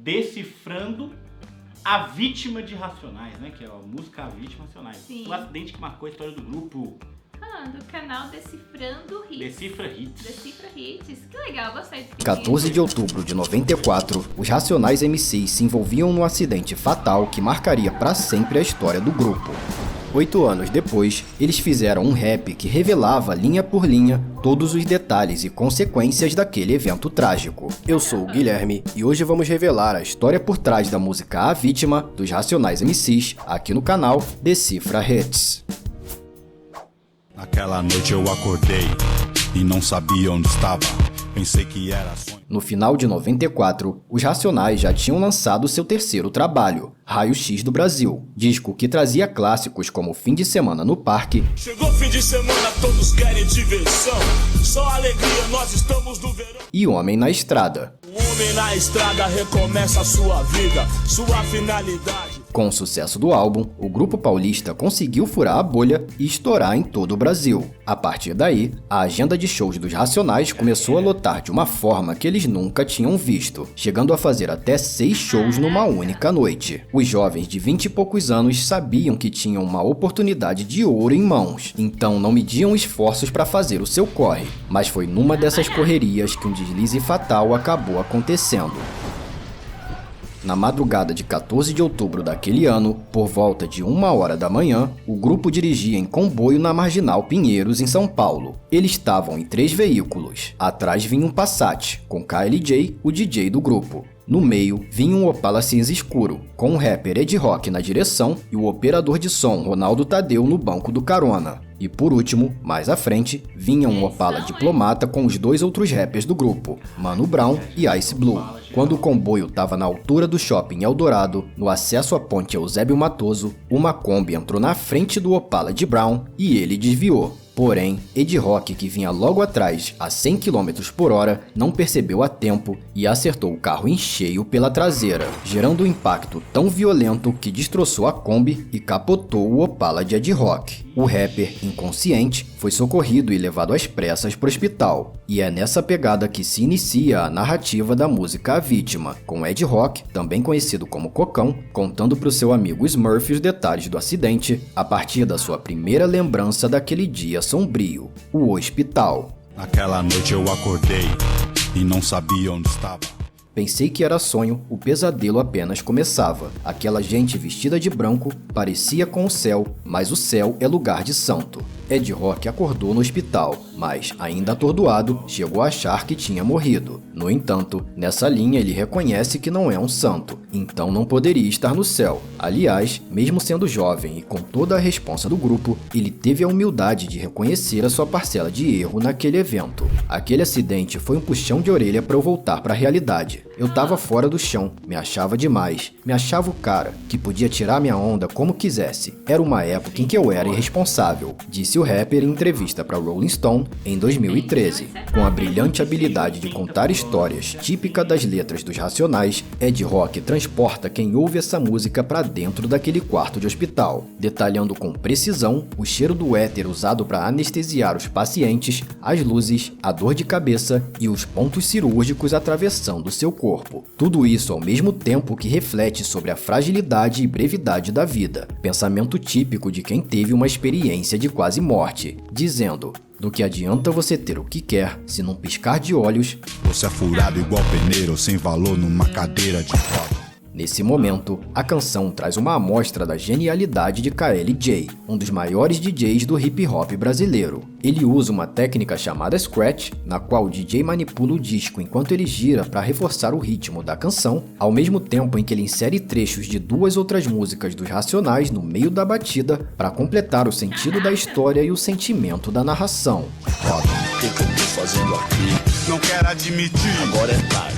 Decifrando a Vítima de Racionais, né? Que é a música A Vítima Racionais. Sim. O acidente que marcou a história do grupo. Do canal Decifrando Hits. Decifra Hits. Decifra Hits. Que legal, gostei de 14 de outubro de 94, os Racionais MCs se envolviam num acidente fatal que marcaria para sempre a história do grupo. 8 anos depois, eles fizeram um rap que revelava linha por linha todos os detalhes e consequências daquele evento trágico. Eu sou o Guilherme e hoje vamos revelar a história por trás da música A Vítima dos Racionais MCs aqui no canal Decifra Hits. Naquela noite eu acordei e não sabia onde estava. Pensei que era sonho. No final de 94, os Racionais já tinham lançado seu terceiro trabalho, Raio X do Brasil, disco que trazia clássicos como Fim de Semana no Parque. Chegou fim de semana, todos querem diversão. Só alegria, nós estamos no verão. E Homem na Estrada. O homem na estrada recomeça a sua vida, sua finalidade. Com o sucesso do álbum, o grupo paulista conseguiu furar a bolha e estourar em todo o Brasil. A partir daí, a agenda de shows dos Racionais começou a lotar de uma forma que eles nunca tinham visto, chegando a fazer até 6 shows numa única noite. Os jovens de 20 e poucos anos sabiam que tinham uma oportunidade de ouro em mãos, então não mediam esforços para fazer o seu corre. Mas foi numa dessas correrias que um deslize fatal acabou acontecendo. Na madrugada de 14 de outubro daquele ano, por volta de 1h da manhã, o grupo dirigia em comboio na Marginal Pinheiros, em São Paulo. Eles estavam em 3 veículos. Atrás vinha um Passat, com KLJ, o DJ do grupo. No meio, vinha um Opala cinza escuro, com o rapper Ed Rock na direção e o operador de som Ronaldo Tadeu no banco do carona. E por último, mais à frente, vinha um Opala Diplomata com os 2 outros rappers do grupo, Mano Brown e Ice Blue. Quando o comboio estava na altura do shopping Eldorado, no acesso à ponte Eusébio Matoso, uma Kombi entrou na frente do Opala de Brown e ele desviou. Porém, Ed Rock, que vinha logo atrás a 100 km por hora, não percebeu a tempo e acertou o carro em cheio pela traseira, gerando um impacto tão violento que destroçou a Kombi e capotou o Opala de Ed Rock. O rapper, inconsciente, foi socorrido e levado às pressas para o hospital. E é nessa pegada que se inicia a narrativa da música A Vítima, com Ed Rock, também conhecido como Cocão, contando para o seu amigo Smurf os detalhes do acidente, a partir da sua primeira lembrança daquele dia sombrio, o hospital. Naquela noite eu acordei e não sabia onde estava. Pensei que era sonho, o pesadelo apenas começava. Aquela gente vestida de branco parecia com o céu, mas o céu é lugar de santo. Ed Rock acordou no hospital, mas, ainda atordoado, chegou a achar que tinha morrido. No entanto, nessa linha ele reconhece que não é um santo, então não poderia estar no céu. Aliás, mesmo sendo jovem e com toda a responsa do grupo, ele teve a humildade de reconhecer a sua parcela de erro naquele evento. Aquele acidente foi um puxão de orelha para eu voltar para a realidade. Eu tava fora do chão, me achava demais, me achava o cara, que podia tirar minha onda como quisesse. Era uma época em que eu era irresponsável, disse o rapper em entrevista para Rolling Stone em 2013. Com a brilhante habilidade de contar histórias típica das letras dos Racionais, Ed Rock transporta quem ouve essa música para dentro daquele quarto de hospital, detalhando com precisão o cheiro do éter usado para anestesiar os pacientes, as luzes, a dor de cabeça e os pontos cirúrgicos atravessando seu corpo. Tudo isso ao mesmo tempo que reflete sobre a fragilidade e brevidade da vida, pensamento típico de quem teve uma experiência de quase morte, dizendo: do que adianta você ter o que quer se num piscar de olhos Você é furado igual peneiro, sem valor numa cadeira de roda. Nesse momento, a canção traz uma amostra da genialidade de KLJ, um dos maiores DJs do hip hop brasileiro. Ele usa uma técnica chamada scratch, na qual o DJ manipula o disco enquanto ele gira para reforçar o ritmo da canção, ao mesmo tempo em que ele insere trechos de 2 outras músicas dos Racionais no meio da batida para completar o sentido da história e o sentimento da narração. Roda, o que eu tô fazendo aqui? Não quero admitir. Agora é tarde.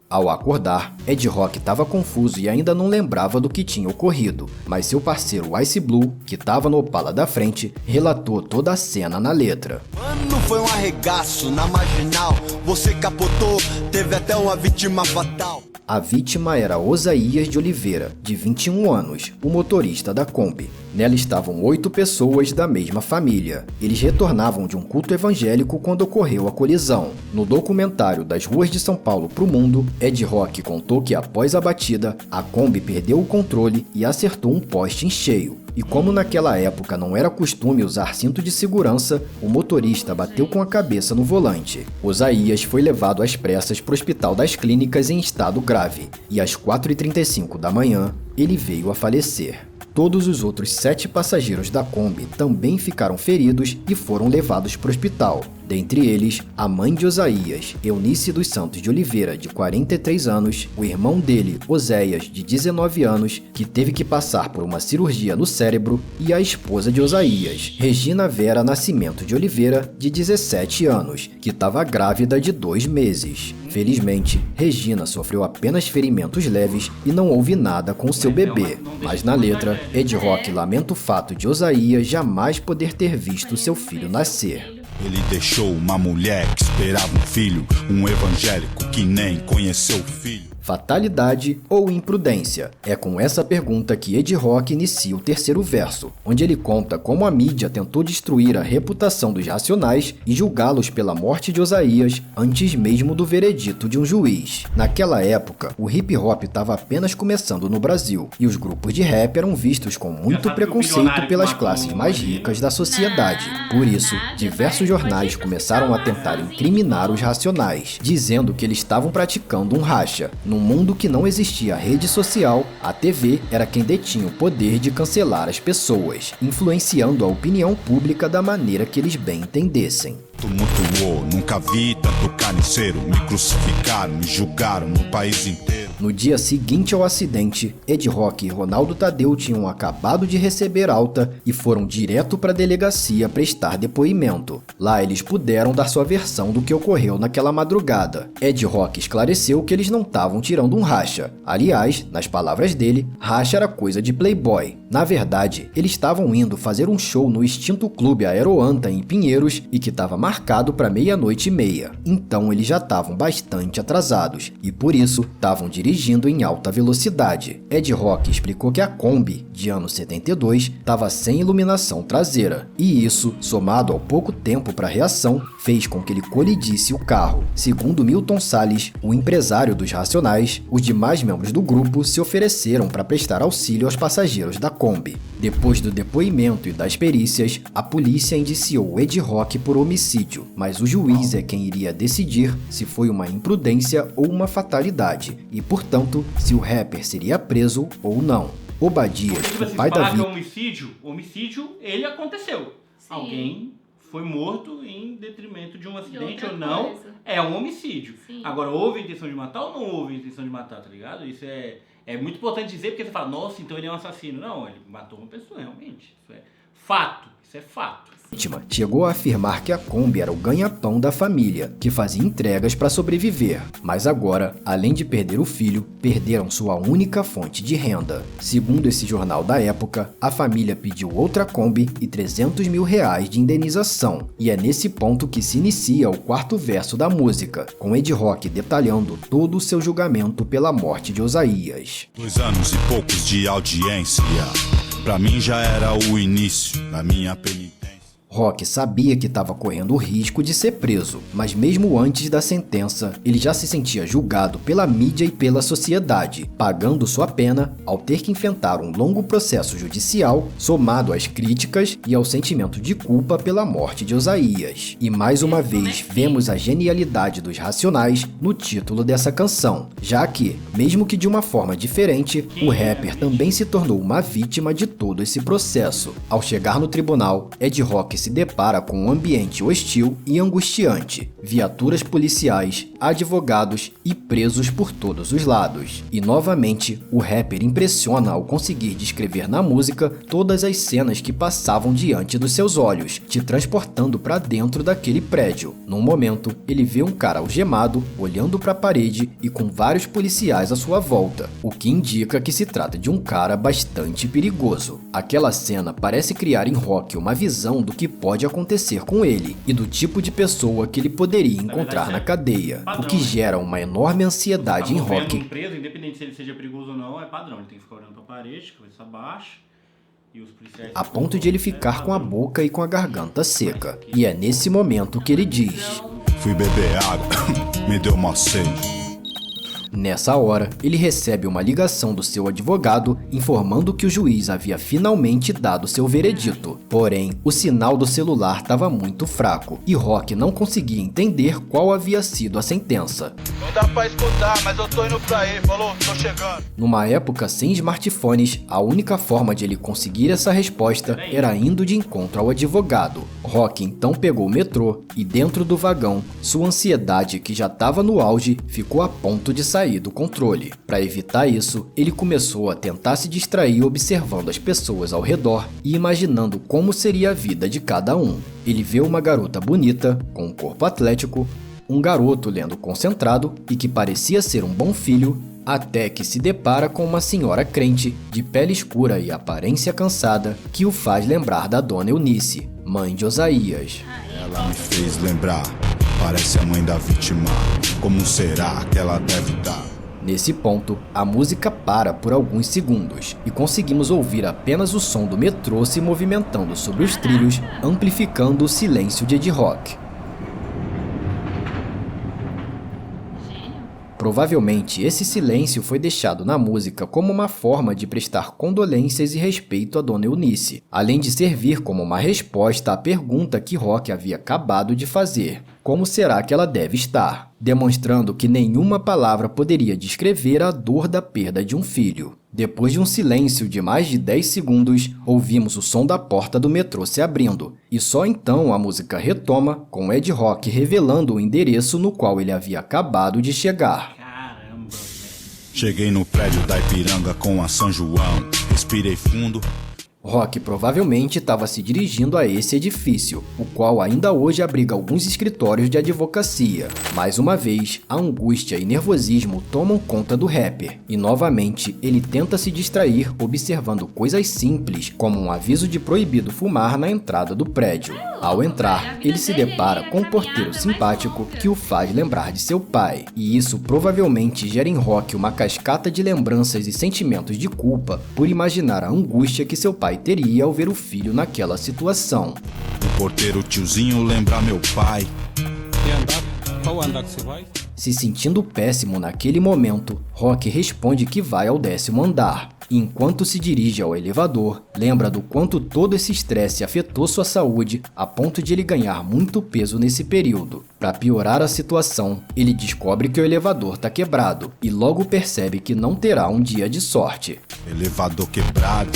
Ao acordar, Ed Rock estava confuso e ainda não lembrava do que tinha ocorrido, mas seu parceiro Ice Blue, que estava no Opala da frente, relatou toda a cena na letra. Mano, foi um arregaço na Marginal, você capotou, teve até uma vítima fatal. A vítima era Osaías de Oliveira, de 21 anos, o motorista da Kombi. Nela estavam 8 pessoas da mesma família. Eles retornavam de um culto evangélico quando ocorreu a colisão. No documentário Das Ruas de São Paulo pro Mundo, Ed Rock contou que após a batida, a Kombi perdeu o controle e acertou um poste em cheio. E como naquela época não era costume usar cinto de segurança, o motorista bateu com a cabeça no volante. Osaías foi levado às pressas para o Hospital das Clínicas em estado grave, e às 4h35 da manhã, ele veio a falecer. Todos os outros 7 passageiros da Kombi também ficaram feridos e foram levados para o hospital. Dentre eles, a mãe de Osaías, Eunice dos Santos de Oliveira, de 43 anos, o irmão dele, Oséias, de 19 anos, que teve que passar por uma cirurgia no cérebro, e a esposa de Osaías, Regina Vera Nascimento de Oliveira, de 17 anos, que estava grávida de 2 meses. Felizmente, Regina sofreu apenas ferimentos leves e não houve nada com seu bebê. Mas na letra, Ed Rock lamenta o fato de Osaías jamais poder ter visto seu filho nascer. Ele deixou uma mulher que esperava um filho, um evangélico que nem conheceu o filho. Fatalidade ou imprudência? É com essa pergunta que Ed Rock inicia o terceiro verso, onde ele conta como a mídia tentou destruir a reputação dos Racionais e julgá-los pela morte de Osaías antes mesmo do veredito de um juiz. Naquela época, o hip hop estava apenas começando no Brasil, e os grupos de rap eram vistos com muito preconceito pelas classes mais ricas da sociedade. Por isso, diversos jornais começaram a tentar incriminar os Racionais, dizendo que eles estavam praticando um racha. Num mundo que não existia rede social, a TV era quem detinha o poder de cancelar as pessoas, influenciando a opinião pública da maneira que eles bem entendessem. Tumultuou, nunca vi tanto carniceiro. Me crucificaram, me julgaram no país inteiro. No dia seguinte ao acidente, Ed Rock e Ronaldo Tadeu tinham acabado de receber alta e foram direto para a delegacia prestar depoimento. Lá eles puderam dar sua versão do que ocorreu naquela madrugada. Ed Rock esclareceu que eles não estavam tirando um racha. Aliás, nas palavras dele, racha era coisa de playboy. Na verdade, eles estavam indo fazer um show no extinto clube Aeroanta em Pinheiros e que estava marcado para 00:30. Então eles já estavam bastante atrasados e por isso estavam dirigindo em alta velocidade. Ed Rock explicou que a Kombi, de ano 72, estava sem iluminação traseira, e isso, somado ao pouco tempo para a reação, fez com que ele colidisse o carro. Segundo Milton Salles, o empresário dos Racionais, os demais membros do grupo se ofereceram para prestar auxílio aos passageiros da Kombi. Depois do depoimento e das perícias, a polícia indiciou Ed Rock por homicídio, mas o juiz é quem iria decidir se foi uma imprudência ou uma fatalidade, e portanto, se o rapper seria preso ou não. Obadias, Tipo assim, o pai da falar que é vítima... homicídio, ele aconteceu. Sim. Alguém foi morto em detrimento de um acidente outra ou não, coisa. é um homicídio. Sim. Agora, houve a intenção de matar ou não houve a intenção de matar, tá ligado? Isso é muito importante dizer, porque você fala, nossa, então ele é um assassino. Não, ele matou uma pessoa, realmente. Isso é fato, isso é fato. vítima chegou a afirmar que a Kombi era o ganha-pão da família, que fazia entregas para sobreviver. Mas agora, além de perder o filho, perderam sua única fonte de renda. Segundo esse jornal da época, a família pediu outra Kombi e R$300 mil de indenização. E é nesse ponto que se inicia o quarto verso da música, com Ed Rock detalhando todo o seu julgamento pela morte de Osaías. 2 anos e poucos de audiência. Pra mim já era o início da minha penitência. Rock sabia que estava correndo o risco de ser preso, mas mesmo antes da sentença, ele já se sentia julgado pela mídia e pela sociedade, pagando sua pena ao ter que enfrentar um longo processo judicial, somado às críticas e ao sentimento de culpa pela morte de Osaías. E mais uma vez, vemos a genialidade dos Racionais no título dessa canção, já que, mesmo que de uma forma diferente, o rapper também se tornou uma vítima de todo esse processo. Ao chegar no tribunal, Ed Rock se depara com um ambiente hostil e angustiante, viaturas policiais, advogados e presos por todos os lados. E novamente, o rapper impressiona ao conseguir descrever na música todas as cenas que passavam diante dos seus olhos, te transportando para dentro daquele prédio. Num momento, ele vê um cara algemado, olhando para a parede e com vários policiais à sua volta, o que indica que se trata de um cara bastante perigoso. Aquela cena parece criar em Rock uma visão do que pode acontecer com ele e do tipo de pessoa que ele poderia encontrar na cadeia. padrão, o que né? gera uma enorme ansiedade em Tá movendo Rock. um preso, independente se ele seja perigoso ou não, é padrão. Ele tem que ficar olhando pra parede, cabeça baixa. E os policiais... A ponto de ele ficar com a boca e com a garganta seca. E é nesse momento que ele diz: Fui beber água, me deu mó sede. Nessa hora, ele recebe uma ligação do seu advogado informando que o juiz havia finalmente dado seu veredito. Porém, o sinal do celular estava muito fraco e Rock não conseguia entender qual havia sido a sentença. Não dá pra escutar, mas eu tô indo pra aí, falou, tô chegando. Numa época sem smartphones, a única forma de ele conseguir essa resposta era indo de encontro ao advogado. Rock então pegou o metrô e dentro do vagão, sua ansiedade, que já estava no auge, ficou a ponto de sair do controle. Para evitar isso, ele começou a tentar se distrair observando as pessoas ao redor e imaginando como seria a vida de cada um. Ele vê uma garota bonita, com um corpo atlético, um garoto lendo concentrado e que parecia ser um bom filho, até que se depara com uma senhora crente, de pele escura e aparência cansada, que o faz lembrar da dona Eunice, mãe de Osaías. Ela me fez lembrar, parece a mãe da vítima. Como será que ela deve estar? Nesse ponto, a música para por alguns segundos e conseguimos ouvir apenas o som do metrô se movimentando sobre os trilhos, amplificando o silêncio de Ed Rock. Provavelmente, esse silêncio foi deixado na música como uma forma de prestar condolências e respeito à dona Eunice, além de servir como uma resposta à pergunta que Rock havia acabado de fazer: como será que ela deve estar? Demonstrando que nenhuma palavra poderia descrever a dor da perda de um filho. Depois de um silêncio de mais de 10 segundos, ouvimos o som da porta do metrô se abrindo, e só então a música retoma, com Ed Rock revelando o endereço no qual ele havia acabado de chegar. Caramba, velho. Cheguei no prédio da Ipiranga com a São João. Respirei fundo. Rock provavelmente estava se dirigindo a esse edifício, o qual ainda hoje abriga alguns escritórios de advocacia. Mais uma vez, a angústia e nervosismo tomam conta do rapper, e novamente ele tenta se distrair observando coisas simples, como um aviso de proibido fumar na entrada do prédio. Ao entrar, ele se depara com um porteiro simpático que o faz lembrar de seu pai, e isso provavelmente gera em Rock uma cascata de lembranças e sentimentos de culpa por imaginar a angústia que seu pai teria ao ver o filho naquela situação. O porteiro tiozinho lembra meu pai. Qual andar que você vai? Se sentindo péssimo naquele momento, Rock responde que vai ao 10º andar. E enquanto se dirige ao elevador, lembra do quanto todo esse estresse afetou sua saúde a ponto de ele ganhar muito peso nesse período. Para piorar a situação, ele descobre que o elevador está quebrado e logo percebe que não terá um dia de sorte. Elevador quebrado.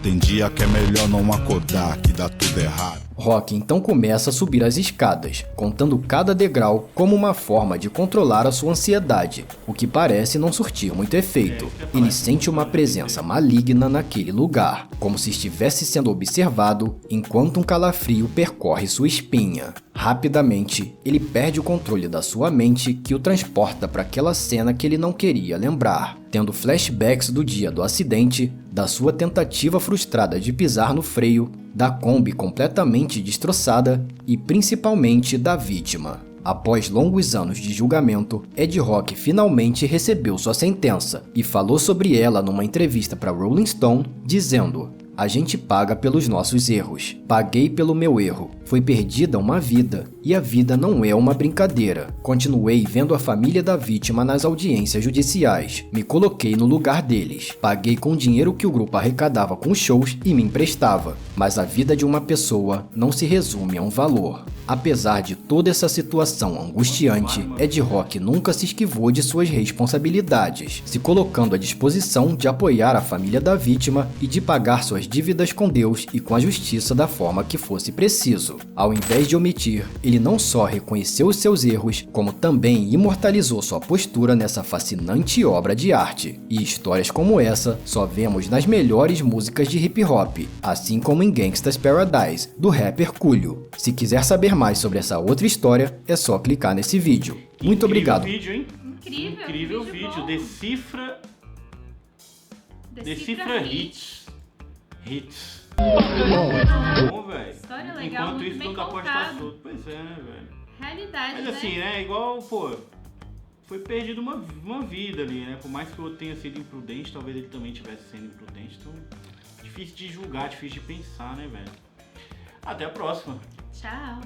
Tem dia que é melhor não acordar, que dá tudo errado. Rock então começa a subir as escadas, contando cada degrau como uma forma de controlar a sua ansiedade, o que parece não surtir muito efeito. Ele sente uma presença maligna naquele lugar, como se estivesse sendo observado, enquanto um calafrio percorre sua espinha. Rapidamente, ele perde o controle da sua mente, que o transporta para aquela cena que ele não queria lembrar, tendo flashbacks do dia do acidente, da sua tentativa frustrada de pisar no freio, da Kombi completamente destroçada e principalmente da vítima. Após longos anos de julgamento, Ed Rock finalmente recebeu sua sentença e falou sobre ela numa entrevista para Rolling Stone, dizendo: "A gente paga pelos nossos erros. Paguei pelo meu erro. Foi perdida uma vida, e a vida não é uma brincadeira. Continuei vendo a família da vítima nas audiências judiciais. Me coloquei no lugar deles. Paguei com o dinheiro que o grupo arrecadava com shows e me emprestava. Mas a vida de uma pessoa não se resume a um valor." Apesar de toda essa situação angustiante, Ed Rock nunca se esquivou de suas responsabilidades, se colocando à disposição de apoiar a família da vítima e de pagar suas dívidas com Deus e com a justiça da forma que fosse preciso. Ao invés de omitir, ele não só reconheceu os seus erros, como também imortalizou sua postura nessa fascinante obra de arte. E histórias como essa só vemos nas melhores músicas de hip hop, assim como em Gangsta's Paradise, do rapper Coolio. Se quiser saber mais sobre essa outra história, é só clicar nesse vídeo. Muito obrigado. Vídeo, hein? Incrível vídeo. bom. Decifra hits. Bom, velho. História legal, Enquanto muito isso, bem nunca pode estar contado. solto. Pois é, né, velho? Realidade, Mas né? assim, né? Igual, pô, foi perdido uma vida ali, né? Por mais que o outro tenha sido imprudente, talvez ele também tivesse sendo imprudente. Então, difícil de julgar, difícil de pensar, né, velho? Até a próxima. Tchau.